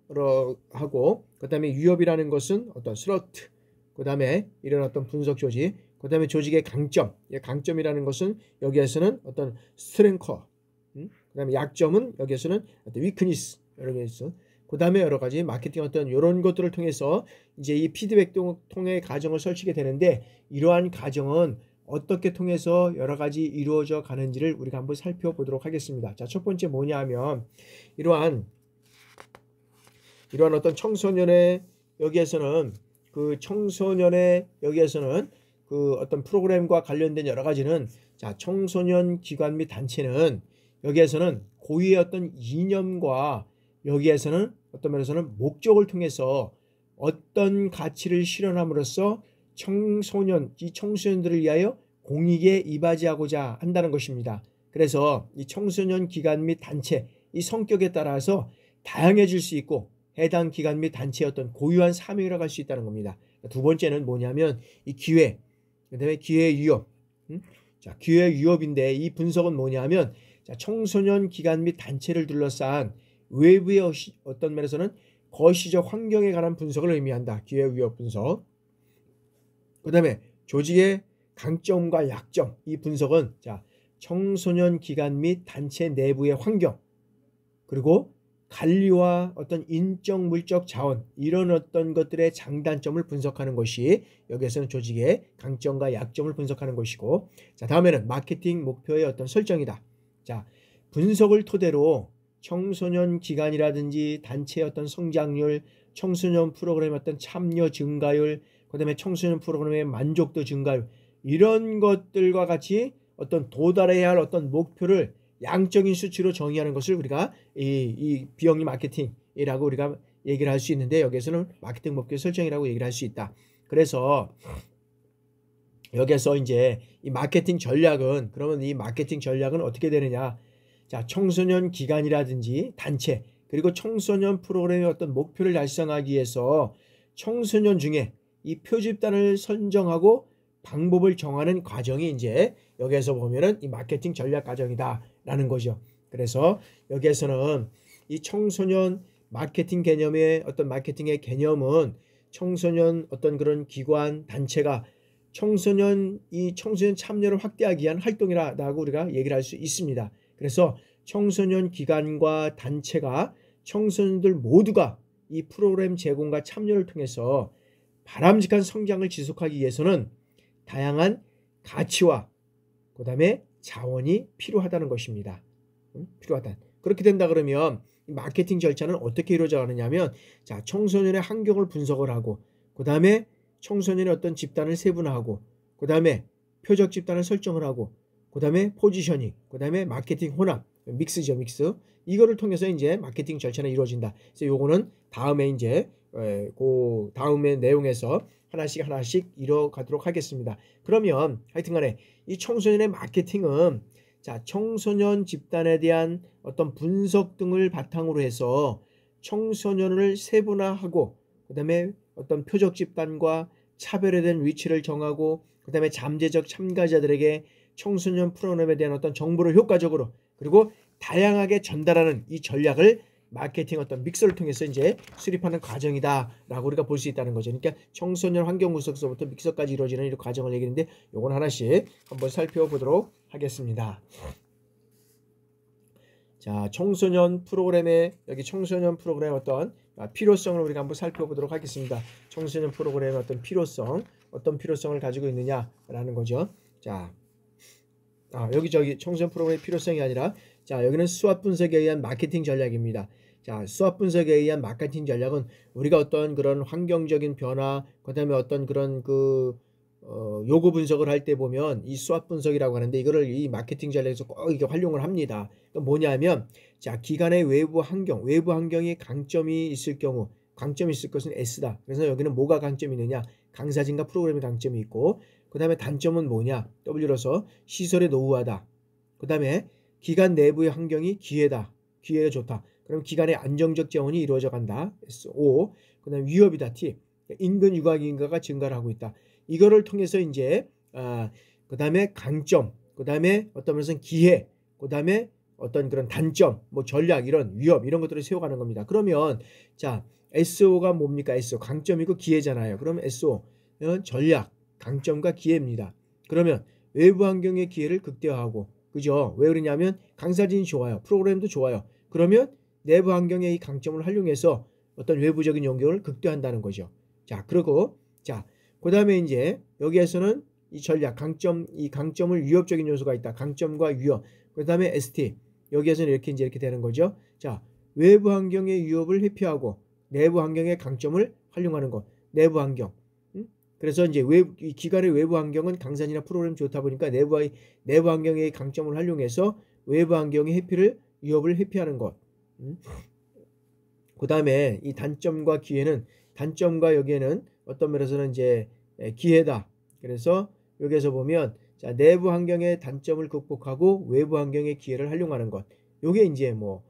하고, 그다음에 유협이라는 것은 어떤 슬러트, 그 다음에 이런 어떤 분석 조직, 그 다음에 조직의 강점, 강점이라는 것은 여기에서는 어떤 스트렝커, 그 다음에 약점은 여기에서는 어떤 위크니스, 여러 개 있어. 그 다음에 여러 가지 마케팅 어떤 이런 것들을 통해서 이제 이 피드백 통해 과정을 설치게 되는데, 이러한 과정은 어떻게 통해서 여러 가지 이루어져 가는지를 우리가 한번 살펴보도록 하겠습니다. 자, 첫 번째 뭐냐 하면 이러한 어떤 청소년의 여기에서는 그 청소년의 여기에서는 그 어떤 프로그램과 관련된 여러 가지는, 자, 청소년 기관 및 단체는 여기에서는 고유의 어떤 이념과 여기에서는 어떤 면에서는 목적을 통해서 어떤 가치를 실현함으로써 이 청소년들을 위하여 공익에 이바지하고자 한다는 것입니다. 그래서 이 청소년 기관 및 단체, 이 성격에 따라서 다양해질 수 있고 해당 기관 및 단체의 어떤 고유한 사명이라고 할 수 있다는 겁니다. 두 번째는 뭐냐면 이 기회, 그 다음에 기회의 위협. 자, 기회의 위협인데 이 분석은 뭐냐면, 자, 청소년 기관 및 단체를 둘러싼 외부의 어떤 면에서는 거시적 환경에 관한 분석을 의미한다. 기회의 위협 분석. 그 다음에 조직의 강점과 약점, 이 분석은, 자, 청소년 기관 및 단체 내부의 환경, 그리고 관리와 어떤 인적 물적 자원, 이런 어떤 것들의 장단점을 분석하는 것이 여기에서는 조직의 강점과 약점을 분석하는 것이고, 자, 다음에는 마케팅 목표의 어떤 설정이다. 자, 분석을 토대로 청소년 기관이라든지 단체의 어떤 성장률, 청소년 프로그램의 어떤 참여 증가율, 그 다음에 청소년 프로그램의 만족도 증가율, 이런 것들과 같이 어떤 도달해야 할 어떤 목표를 양적인 수치로 정의하는 것을 우리가 이 비영리 마케팅이라고 우리가 얘기를 할 수 있는데, 여기에서는 마케팅 목표 설정이라고 얘기를 할 수 있다. 그래서 여기서 이제 이 마케팅 전략은, 그러면 이 마케팅 전략은 어떻게 되느냐? 자, 청소년 기관이라든지 단체, 그리고 청소년 프로그램의 어떤 목표를 달성하기 위해서 청소년 중에 이 표집단을 선정하고 방법을 정하는 과정이 이제 여기에서 보면은 이 마케팅 전략 과정이다라는 거죠. 그래서 여기에서는 이 청소년 마케팅 개념의 어떤 마케팅의 개념은 청소년 어떤 그런 기관 단체가 청소년 참여를 확대하기 위한 활동이라고 우리가 얘기를 할 수 있습니다. 그래서 청소년 기관과 단체가 청소년들 모두가 이 프로그램 제공과 참여를 통해서 바람직한 성장을 지속하기 위해서는 다양한 가치와 그 다음에 자원이 필요하다는 것입니다. 필요하다. 그렇게 된다 그러면 마케팅 절차는 어떻게 이루어져 가느냐면, 자, 청소년의 환경을 분석을 하고, 그 다음에 청소년의 어떤 집단을 세분화하고, 그 다음에 표적 집단을 설정을 하고, 그 다음에 포지셔닝, 그 다음에 마케팅 혼합, 믹스죠, 믹스. 이거를 통해서 이제 마케팅 절차는 이루어진다. 그래서 요거는 다음에 이제 그 다음의 내용에서 하나씩 이뤄가도록 하겠습니다. 그러면 하여튼간에 이 청소년의 마케팅은, 자, 청소년 집단에 대한 어떤 분석 등을 바탕으로 해서 청소년을 세분화하고, 그 다음에 어떤 표적 집단과 차별화된 위치를 정하고, 그 다음에 잠재적 참가자들에게 청소년 프로그램에 대한 어떤 정보를 효과적으로 그리고 다양하게 전달하는 이 전략을 마케팅 어떤 믹스를 통해서 이제 수립하는 과정이다라고 우리가 볼 수 있다는 거죠. 그러니까 청소년 환경 분석서부터 믹서까지 이루어지는 이 과정을 얘기하는데, 요건 하나씩 한번 살펴보도록 하겠습니다. 자, 청소년 프로그램의 여기 청소년 프로그램 어떤 필요성을 우리가 한번 살펴보도록 하겠습니다. 청소년 프로그램의 어떤 필요성, 어떤 필요성을 가지고 있느냐라는 거죠. 자, 여기 청소년 프로그램의 필요성이 아니라, 자, 여기는 수합 분석에 의한 마케팅 전략입니다. 자, 수합 분석에 의한 마케팅 전략은 우리가 어떤 그런 환경적인 변화, 그 다음에 어떤 그런 요구 분석을 할 때 보면 이 수합 분석이라고 하는데, 이거를 이 마케팅 전략에서 꼭 이렇게 활용을 합니다. 뭐냐면, 자, 기관의 외부 환경이 강점이 있을 경우, 강점이 있을 것은 S다. 그래서 여기는 뭐가 강점이 있느냐? 강사진과 프로그램의 강점이 있고, 그 다음에 단점은 뭐냐? W로서 시설의 노후화다. 그 다음에 기관 내부의 환경이 기회다. 기회가 좋다. 그럼 기관의 안정적 재원이 이루어져 간다. O. 그 다음에 위협이다. T. 인근 육아 인가가 증가를 하고 있다. 이거를 통해서 이제 그 다음에 강점, 그 다음에 어떤 면에서는 기회, 그 다음에 어떤 그런 단점, 뭐 전략, 이런 위협, 이런 것들을 세워가는 겁니다. 그러면 자, SO가 뭡니까? SO 강점이고 기회잖아요. 그럼 SO 전략, 강점과 기회입니다. 그러면 외부 환경의 기회를 극대화하고, 그죠? 왜 그러냐면 강사진이 좋아요. 프로그램도 좋아요. 그러면 내부 환경의 이 강점을 활용해서 어떤 외부적인 영역을 극대화한다는 거죠. 자, 그리고 자, 그다음에 이제 여기에서는 이 전략, 강점, 이 강점을 위협적인 요소가 있다. 강점과 위협. 그다음에 ST. 여기에서는 이렇게 이제 이렇게 되는 거죠. 자, 외부 환경의 위협을 회피하고 내부 환경의 강점을 활용하는 것. 내부 환경. 그래서 이제 이 기관의 외부 환경은 강산이나 프로그램 좋다 보니까 내부 환경의 강점을 활용해서 외부 환경의 위협을 회피하는 것. 그 다음에 이 단점과 기회는, 단점과 여기에는 어떤 면에서는 이제 기회다. 그래서 여기에서 보면 자, 내부 환경의 단점을 극복하고 외부 환경의 기회를 활용하는 것. 요게 이제 뭐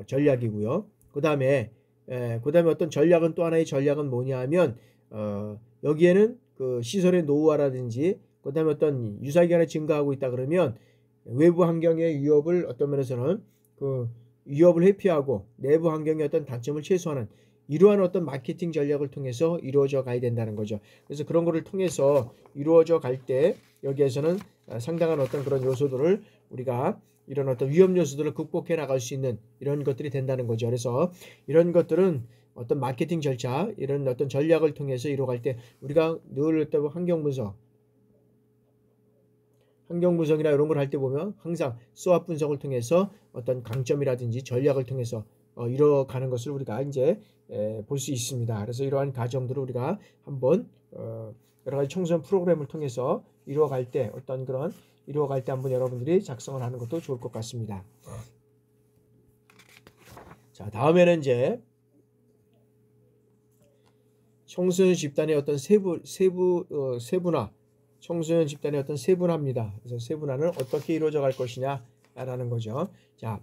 전략이고요. 그 다음에 어떤 전략은, 또 하나의 전략은 뭐냐 하면 여기에는 그 시설의 노후화라든지 그 다음에 어떤 유사기간이 증가하고 있다 그러면 외부 환경의 위협을 어떤 면에서는 그 위협을 회피하고 내부 환경의 어떤 단점을 최소화하는 이러한 어떤 마케팅 전략을 통해서 이루어져 가야 된다는 거죠. 그래서 그런 거를 통해서 이루어져 갈 때 여기에서는 상당한 어떤 그런 요소들을 우리가 이런 어떤 위험 요소들을 극복해 나갈 수 있는 이런 것들이 된다는 거죠. 그래서 이런 것들은 어떤 마케팅 절차, 이런 어떤 전략을 통해서 이루어갈 때 우리가 늘 어떤 환경 분석이나 이런 걸 할 때 보면 항상 수압 분석을 통해서 어떤 강점이라든지 전략을 통해서 이뤄가는 것을 우리가 이제 볼 수 있습니다. 그래서 이러한 과정들을 우리가 한번 여러 가지 청소년 프로그램을 통해서 이루어갈 때 한번 여러분들이 작성을 하는 것도 좋을 것 같습니다. 자, 다음에는 이제 청소년 집단의 어떤 세분화, 청소년 집단의 어떤 세분화입니다. 그래서 세분화는 어떻게 이루어져 갈 것이냐라는 거죠. 자,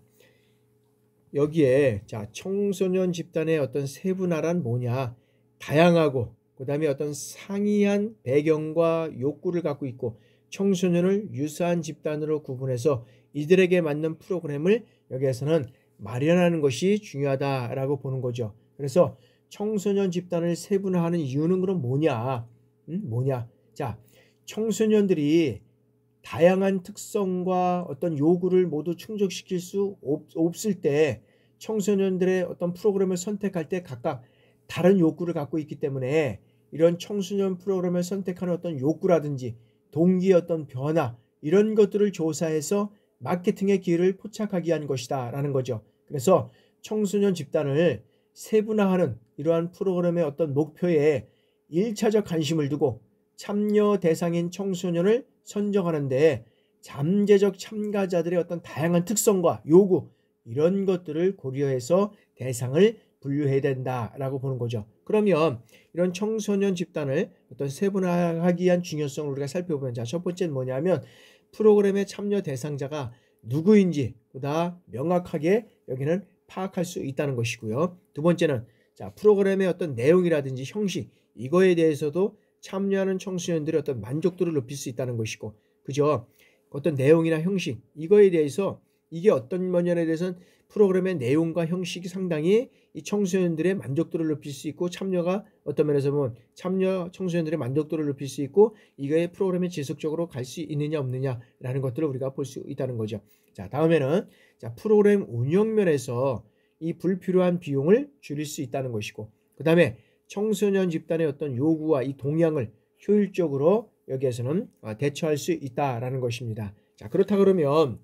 여기에 자, 청소년 집단의 어떤 세분화란 뭐냐? 다양하고 그다음에 어떤 상이한 배경과 욕구를 갖고 있고 청소년을 유사한 집단으로 구분해서 이들에게 맞는 프로그램을 여기에서는 마련하는 것이 중요하다라고 보는 거죠. 그래서 청소년 집단을 세분화하는 이유는 그럼 뭐냐? 뭐냐? 자, 청소년들이 다양한 특성과 어떤 요구를 모두 충족시킬 수 없을 때 청소년들의 어떤 프로그램을 선택할 때 각각 다른 욕구를 갖고 있기 때문에 이런 청소년 프로그램을 선택하는 어떤 욕구라든지 동기의 어떤 변화 이런 것들을 조사해서 마케팅의 기회를 포착하기 위한 것이다 라는 거죠. 그래서 청소년 집단을 세분화하는 이러한 프로그램의 어떤 목표에 1차적 관심을 두고 참여 대상인 청소년을 선정하는데 잠재적 참가자들의 어떤 다양한 특성과 요구 이런 것들을 고려해서 대상을 분류해야 된다라고 보는 거죠. 그러면 이런 청소년 집단을 어떤 세분화하기 위한 중요성을 우리가 살펴보면 자, 첫 번째는 뭐냐면 프로그램의 참여 대상자가 누구인지 보다 명확하게 여기는 파악할 수 있다는 것이고요. 두 번째는 자, 프로그램의 어떤 내용이라든지 형식 이거에 대해서도 참여하는 청소년들의 어떤 만족도를 높일 수 있다는 것이고, 그죠? 어떤 내용이나 형식 이거에 대해서 이게 어떤 면에 대해서는 프로그램의 내용과 형식이 상당히 이 청소년들의 만족도를 높일 수 있고 참여가 어떤 면에서 보면 청소년들의 만족도를 높일 수 있고 이거의 프로그램에 지속적으로 갈 수 있느냐 없느냐라는 것들을 우리가 볼 수 있다는 거죠. 자, 다음에는 자, 프로그램 운영 면에서 이 불필요한 비용을 줄일 수 있다는 것이고, 그 다음에 청소년 집단의 어떤 요구와 이 동향을 효율적으로 여기에서는 대처할 수 있다라는 것입니다. 자, 그렇다 그러면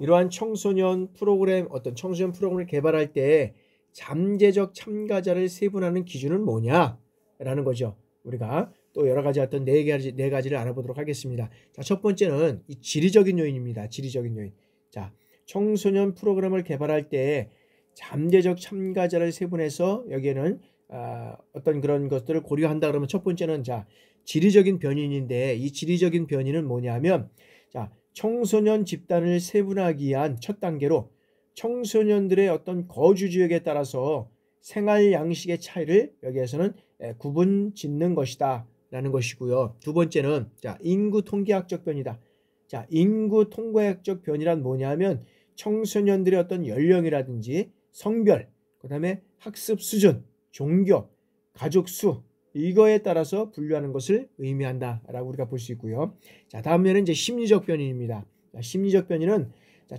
이러한 청소년 프로그램을 개발할 때 잠재적 참가자를 세분화하는 기준은 뭐냐라는 거죠. 우리가 또 여러 가지 어떤 네 가지를 알아보도록 하겠습니다. 자, 첫 번째는 이 지리적인 요인입니다. 지리적인 요인. 자, 청소년 프로그램을 개발할 때 잠재적 참가자를 세분해서 여기에는 어떤 그런 것들을 고려한다 그러면 첫 번째는 자, 지리적인 변인인데 이 지리적인 변인은 뭐냐면 자, 청소년 집단을 세분화하기 위한 첫 단계로 청소년들의 어떤 거주 지역에 따라서 생활 양식의 차이를 여기에서는 구분 짓는 것이다 라는 것이고요. 두 번째는 자, 인구 통계학적 변이다. 자, 인구 통계학적 변이란 뭐냐면 청소년들의 어떤 연령이라든지 성별, 그 다음에 학습 수준, 종교, 가족 수, 이거에 따라서 분류하는 것을 의미한다라고 우리가 볼 수 있고요. 자, 다음에는 이제 심리적 변인입니다. 자, 심리적 변인은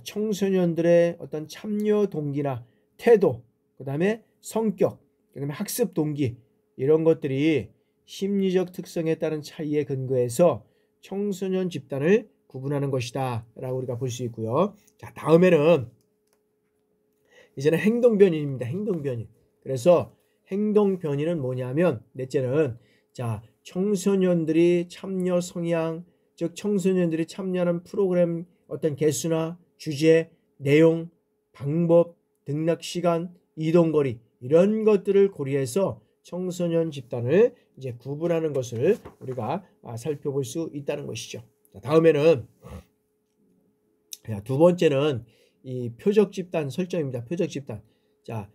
청소년들의 어떤 참여 동기나 태도, 그 다음에 성격, 그 다음에 학습 동기 이런 것들이 심리적 특성에 따른 차이에 근거해서 청소년 집단을 구분하는 것이다 라고 우리가 볼 수 있고요. 자, 다음에는 이제는 행동 변인입니다. 행동 변인. 그래서 행동 변인은 뭐냐면 넷째는 자, 청소년들이 참여 성향, 즉 청소년들이 참여하는 프로그램 어떤 개수나 주제, 내용, 방법, 등락 시간, 이동거리 이런 것들을 고려해서 청소년 집단을 이제 구분하는 것을 우리가 살펴볼 수 있다는 것이죠. 자, 다음에는 두 번째는 이 표적 집단 설정입니다. 표적 집단. 자,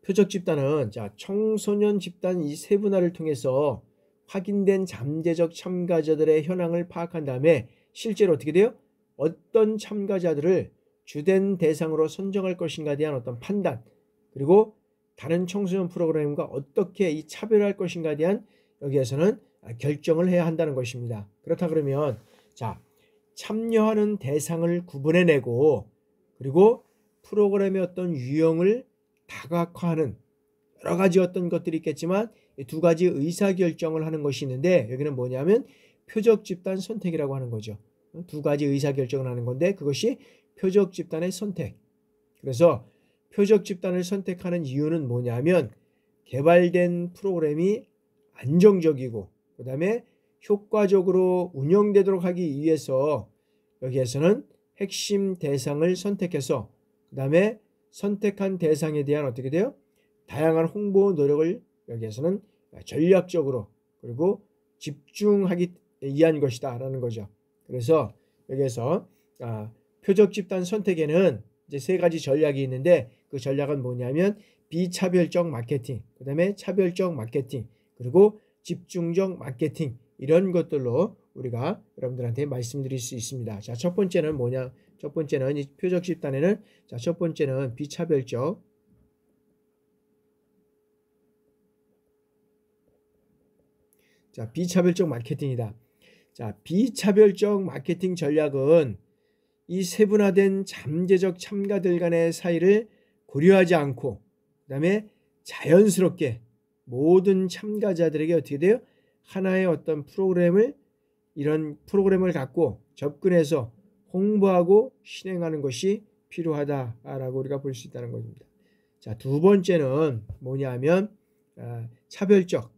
표적 집단은 자, 청소년 집단 이 세분화를 통해서 확인된 잠재적 참가자들의 현황을 파악한 다음에 실제로 어떻게 돼요? 어떤 참가자들을 주된 대상으로 선정할 것인가에 대한 어떤 판단, 그리고 다른 청소년 프로그램과 어떻게 이 차별할 것인가에 대한 여기에서는 결정을 해야 한다는 것입니다. 그렇다 그러면 자, 참여하는 대상을 구분해내고 그리고 프로그램의 어떤 유형을 다각화하는 여러 가지 어떤 것들이 있겠지만 이 두 가지 의사결정을 하는 것이 있는데 여기는 뭐냐면 표적 집단 선택이라고 하는 거죠. 두 가지 의사결정을 하는 건데 그것이 표적 집단의 선택. 그래서 표적 집단을 선택하는 이유는 뭐냐면 개발된 프로그램이 안정적이고 그 다음에 효과적으로 운영되도록 하기 위해서 여기에서는 핵심 대상을 선택해서 그 다음에 선택한 대상에 대한 어떻게 돼요? 다양한 홍보 노력을 여기에서는 전략적으로 그리고 집중하기 위한 것이다 라는 거죠. 그래서 여기에서 표적 집단 선택에는 이제 세 가지 전략이 있는데 그 전략은 뭐냐면 비차별적 마케팅, 그 다음에 차별적 마케팅, 그리고 집중적 마케팅 이런 것들로 우리가 여러분들한테 말씀드릴 수 있습니다. 자, 첫 번째는 뭐냐? 첫 번째는 이 표적 집단에는 자, 첫 번째는 비차별적 비차별적 마케팅이다. 자, 비차별적 마케팅 전략은 이 세분화된 잠재적 참가들 간의 사이를 고려하지 않고 그다음에 자연스럽게 모든 참가자들에게 어떻게 돼요? 하나의 어떤 프로그램을 이런 프로그램을 갖고 접근해서 홍보하고 실행하는 것이 필요하다라고 우리가 볼 수 있다는 겁니다. 자, 두 번째는 뭐냐면 차별적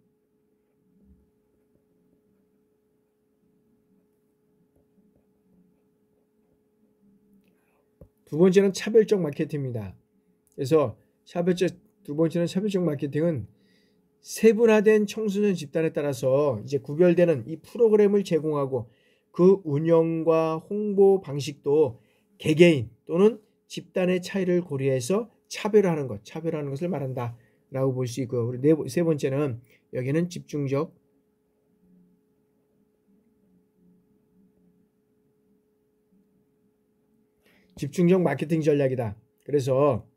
두 번째는 차별적 마케팅입니다. 그래서 두 번째는 차별적 마케팅은 세분화된 청소년 집단에 따라서 이제 구별되는 이 프로그램을 제공하고 그 운영과 홍보 방식도 개개인 또는 집단의 차이를 고려해서 차별하는 것을 말한다라고 볼 수 있고요. 그리고 세 번째는 여기는 집중적 마케팅 전략이다. 그래서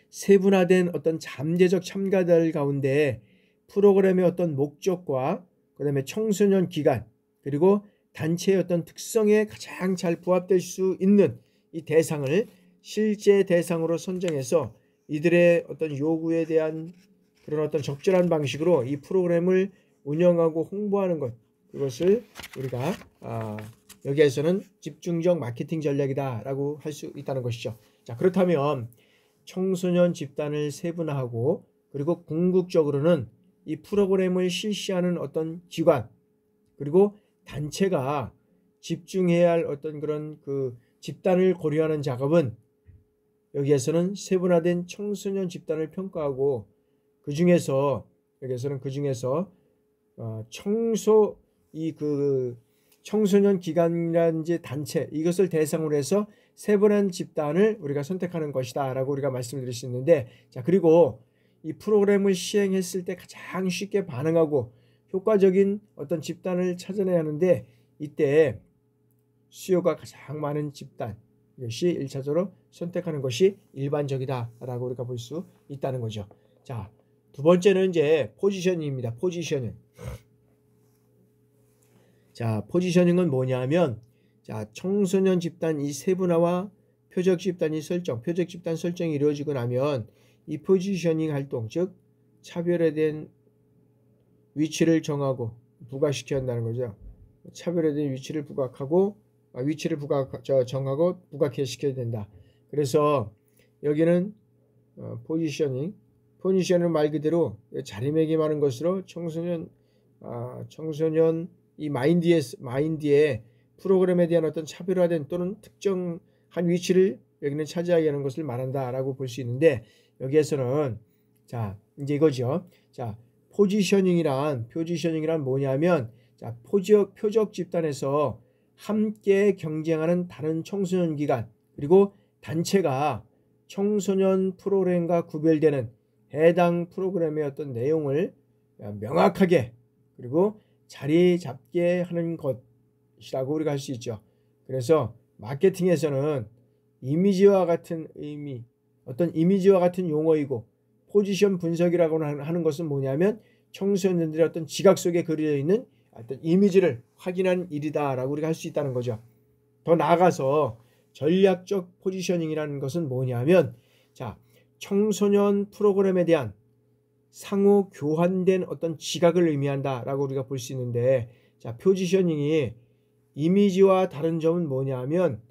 세분화된 어떤 잠재적 참가자들 가운데 프로그램의 어떤 목적과 그 다음에 청소년 기간 그리고 단체의 어떤 특성에 가장 잘 부합될 수 있는 이 대상을 실제 대상으로 선정해서 이들의 어떤 요구에 대한 그런 어떤 적절한 방식으로 이 프로그램을 운영하고 홍보하는 것, 그것을 우리가 여기에서는 집중적 마케팅 전략이다라고 할 수 있다는 것이죠. 자, 그렇다면 청소년 집단을 세분화하고 그리고 궁극적으로는 이 프로그램을 실시하는 어떤 기관 그리고 단체가 집중해야 할 어떤 그런 그 집단을 고려하는 작업은 여기에서는 세분화된 청소년 집단을 평가하고 여기에서는 그 중에서 청소년 기관이라든지 단체 이것을 대상으로 해서 세분한 집단을 우리가 선택하는 것이다 라고 우리가 말씀드릴 수 있는데, 자, 그리고 이 프로그램을 시행했을 때 가장 쉽게 반응하고 효과적인 어떤 집단을 찾아내야 하는데 이때 수요가 가장 많은 집단 이것이 1차적으로 선택하는 것이 일반적이다 라고 우리가 볼 수 있다는 거죠. 자, 두 번째는 이제 포지셔닝입니다. 포지셔닝. 자, 포지셔닝은 뭐냐면, 자, 청소년 집단 이 세분화와 표적 집단 설정이 이루어지고 나면 이 포지셔닝 활동, 즉 차별에 대한 위치를 정하고 부각시켜야 한다는 거죠. 차별에 대한 위치를 정하고 부각시켜야 된다. 그래서 여기는 포지셔닝 말 그대로 자리매김하는 것으로 청소년 이 마인드의 프로그램에 대한 어떤 차별화된 또는 특정한 위치를 여기는 차지하게 하는 것을 말한다라고 볼 수 있는데, 여기에서는 자 이제 이거죠. 자, 포지셔닝이란 뭐냐면, 자, 표적 집단에서 함께 경쟁하는 다른 청소년 기관 그리고 단체가 청소년 프로그램과 구별되는 해당 프로그램의 어떤 내용을 명확하게 그리고 자리 잡게 하는 것이라고 우리가 할 수 있죠. 그래서 마케팅에서는 이미지와 같은 용어이고, 포지션 분석이라고 하는 것은 뭐냐면 청소년들의 어떤 지각 속에 그려져 있는 어떤 이미지를 확인한 일이다라고 우리가 할 수 있다는 거죠. 더 나아가서 전략적 포지셔닝이라는 것은 뭐냐면, 자, 청소년 프로그램에 대한 상호 교환된 어떤 지각을 의미한다라고 우리가 볼 수 있는데, 자, 포지셔닝이 이미지와 다른 점은 뭐냐면,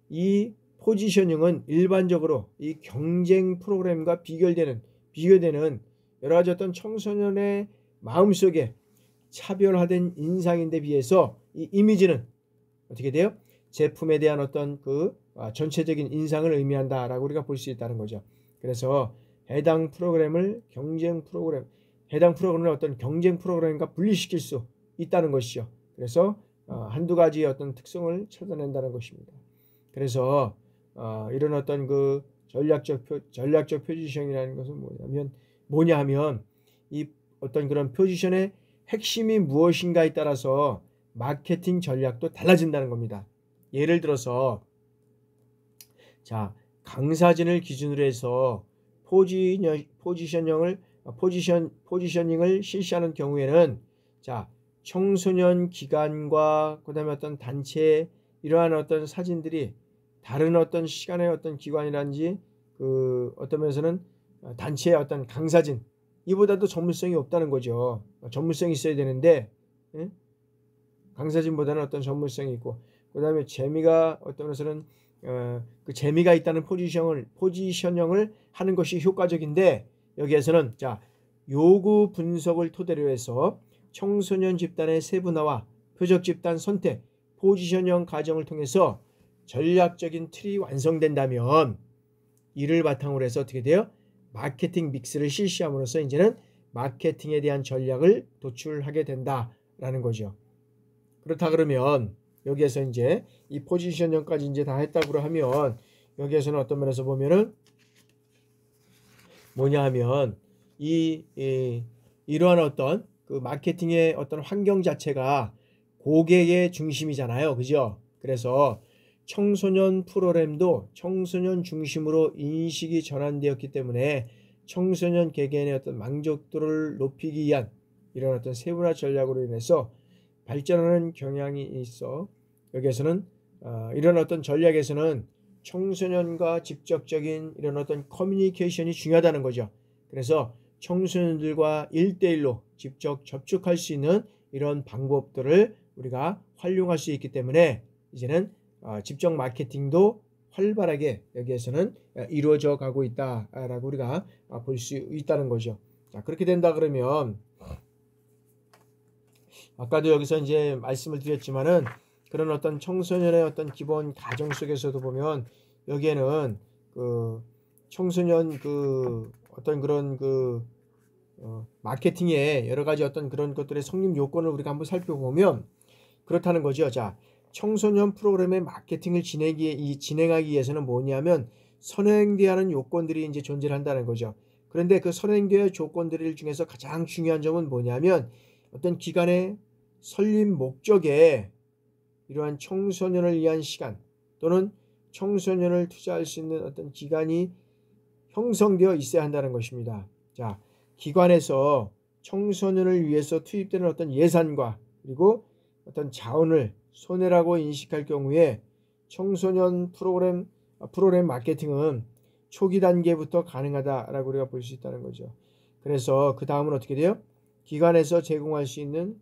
이 포지셔닝은 일반적으로 이 경쟁 프로그램과 비교되는 여러 가지 어떤 청소년의 마음속에 차별화된 인상인데 비해서 이 이미지는 어떻게 돼요? 제품에 대한 어떤 전체적인 인상을 의미한다라고 우리가 볼 수 있다는 거죠. 그래서 해당 프로그램을 어떤 경쟁 프로그램과 분리시킬 수 있다는 것이죠. 그래서 한두 가지의 어떤 특성을 찾아낸다는 것입니다. 그래서 이런 어떤 전략적 포지션이라는 것은 뭐냐 하면 이 어떤 그런 포지션의 핵심이 무엇인가에 따라서 마케팅 전략도 달라진다는 겁니다. 예를 들어서, 자, 강사진을 기준으로 해서 포지셔닝을 실시하는 경우에는, 자, 청소년 기관과 그다음에 어떤 단체 이러한 어떤 사진들이 다른 어떤 시간의 어떤 기관이란지 어떤 면에서는 단체의 어떤 강사진 이보다도 전문성이 없다는 거죠. 전문성이 있어야 되는데, 예? 강사진보다는 어떤 전문성이 있고, 그 다음에 재미가 어떤 면에서는 그 재미가 있다는 포지셔닝을 하는 것이 효과적인데, 여기에서는 자, 요구 분석을 토대로 해서 청소년 집단의 세분화와 표적 집단 선택, 포지셔닝 과정을 통해서 전략적인 틀이 완성된다면, 이를 바탕으로 해서 어떻게 돼요? 마케팅 믹스를 실시함으로써 이제는 마케팅에 대한 전략을 도출하게 된다라는 거죠. 그렇다 그러면 여기에서 이제 이 포지셔닝까지 이제 다 했다고 하면, 여기에서는 어떤 면에서 보면은 뭐냐 하면 이러한 어떤 마케팅의 어떤 환경 자체가 고객의 중심이잖아요. 그죠? 그래서 청소년 프로그램도 청소년 중심으로 인식이 전환되었기 때문에 청소년 개개인의 어떤 만족도를 높이기 위한 이런 어떤 세분화 전략으로 인해서 발전하는 경향이 있어, 여기에서는 이런 어떤 전략에서는 청소년과 직접적인 이런 어떤 커뮤니케이션이 중요하다는 거죠. 그래서 청소년들과 1대1로 직접 접촉할 수 있는 이런 방법들을 우리가 활용할 수 있기 때문에 이제는 직접 마케팅도 활발하게 여기에서는 이루어져 가고 있다라고 우리가 볼 수 있다는 거죠. 자, 그렇게 된다 그러면 아까도 여기서 이제 말씀을 드렸지만은, 그런 어떤 청소년의 어떤 기본 가정 속에서도 보면 여기에는 청소년 어떤 그런 마케팅의 여러 가지 어떤 그런 것들의 성립 요건을 우리가 한번 살펴보면 그렇다는 거죠. 자, 청소년 프로그램의 마케팅을 진행하기 위해서는 뭐냐면 선행되어야 하는 요건들이 이제 존재한다는 거죠. 그런데 그 선행되어야 조건들 중에서 가장 중요한 점은 뭐냐면, 어떤 기관의 설립 목적에 이러한 청소년을 위한 시간 또는 청소년을 투자할 수 있는 어떤 기간이 형성되어 있어야 한다는 것입니다. 자, 기관에서 청소년을 위해서 투입되는 어떤 예산과 그리고 어떤 자원을 손해라고 인식할 경우에 청소년 프로그램 마케팅은 초기 단계부터 가능하다라고 우리가 볼 수 있다는 거죠. 그래서 그 다음은 어떻게 돼요? 기관에서 제공할 수 있는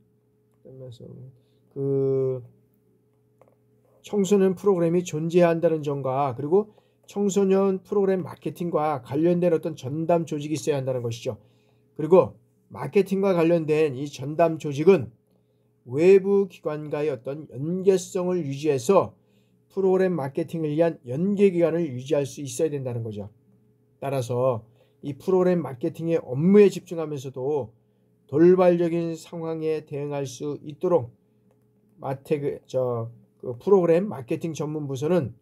그 청소년 프로그램이 존재해야 한다는 점과 그리고 청소년 프로그램 마케팅과 관련된 어떤 전담 조직이 있어야 한다는 것이죠. 그리고 마케팅과 관련된 이 전담 조직은 외부 기관과의 어떤 연계성을 유지해서 프로그램 마케팅을 위한 연계기관을 유지할 수 있어야 된다는 거죠. 따라서 이 프로그램 마케팅의 업무에 집중하면서도 돌발적인 상황에 대응할 수 있도록 그 프로그램 마케팅 전문 부서는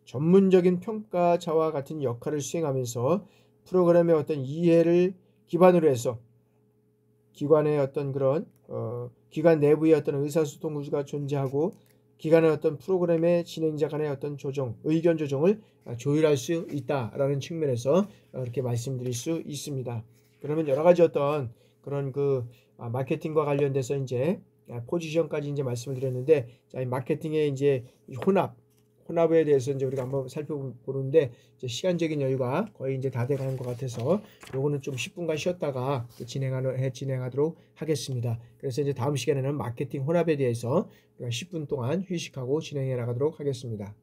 전문적인 평가자와 같은 역할을 수행하면서 프로그램의 어떤 이해를 기반으로 해서 기관의 어떤 그런 기관 내부의 어떤 의사소통 구조가 존재하고 기관의 어떤 프로그램의 진행자 간의 어떤 조정, 의견 조정을 조율할 수 있다라는 측면에서 이렇게 말씀드릴 수 있습니다. 그러면 여러 가지 어떤 그런 마케팅과 관련돼서 이제 포지션까지 이제 말씀을 드렸는데, 자, 이 마케팅의 이제 혼합에 대해서 이제 우리가 한번 살펴보는데, 이제 시간적인 여유가 거의 이제 다 돼가는 것 같아서 요거는 좀 10분간 쉬었다가 진행하도록 하겠습니다. 그래서 이제 다음 시간에는 마케팅 혼합에 대해서 우리가 10분 동안 휴식하고 진행해 나가도록 하겠습니다.